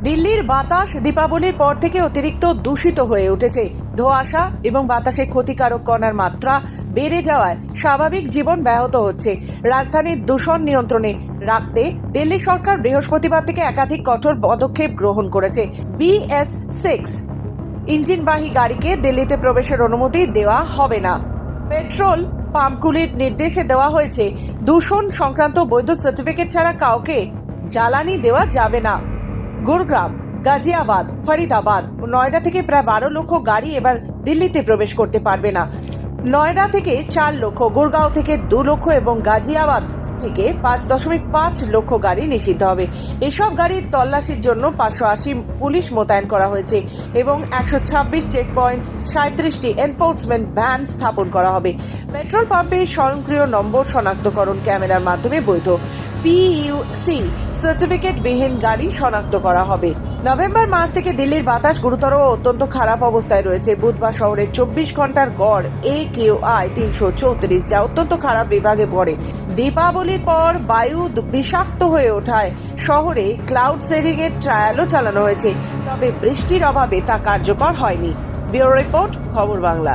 দিল্লির বাতাস দীপাবলির পর থেকে অতিরিক্ত দূষিত হয়ে উঠেছে। ধোঁয়াশা এবং বাতাসে ক্ষতিকারক কণার মাত্রা বেড়ে যাওয়ায় স্বাভাবিক জীবন ব্যাহত হচ্ছে। রাজধানীর দূষণ নিয়ন্ত্রণে রাখতে দিল্লি সরকার বৃহস্পতিবার থেকে একাধিক কঠোর পদক্ষেপ গ্রহণ করেছে। BS6 ইঞ্জিনবাহী গাড়িকে দিল্লিতে প্রবেশের অনুমতি দেওয়া হবে না। পেট্রোল পাম্পগুলির নির্দেশে দেওয়া হয়েছে দূষণ সংক্রান্ত বৈধ সার্টিফিকেট ছাড়া কাউকে জ্বালানি দেওয়া যাবে না। গুরগাঁও, গাজিয়াবাদ, ফরিদাবাদ ও নয়ডা থেকে প্রায় 12 লক্ষ গাড়ি এবার দিল্লিতে প্রবেশ করতে পারবে না। নয়ডা থেকে 4 লক্ষ, গুরগাঁও থেকে 2 লক্ষ এবং গাজিয়াবাদ থেকে 5.5 লক্ষ গাড়ি নিষিদ্ধ হবে। এসব গাড়ির তল্লাশির জন্য 580 পুলিশ মোতায়েন করা হয়েছে এবং 126 চেকপয়েন্ট, 37টি এনফোর্সমেন্ট ভ্যান স্থাপন করা হবে। পেট্রোল পাম্পের স্বয়ংক্রিয় নম্বর শনাক্তকরণ ক্যামেরার মাধ্যমে বৈধ PUC সার্টিফিকেটবিহীন গাড়ি শনাক্ত করা হবে। নভেম্বর মাস থেকে দিল্লির বাতাস গুরুতর ও অত্যন্ত খারাপ অবস্থায় রয়েছে। বুধবার শহরের 24 ঘন্টার গড় AQI 334, যা অত্যন্ত খারাপ বিভাগে পড়ে। দীপাবলির পর বায়ু বিষাক্ত হয়ে ওঠায় শহরে ক্লাউড সেডিং এর ট্রায়ালও চালানো হয়েছে, তবে বৃষ্টির অভাবে তা কার্যকর হয়নি। ব্যুরো রিপোর্ট, খবর বাংলা।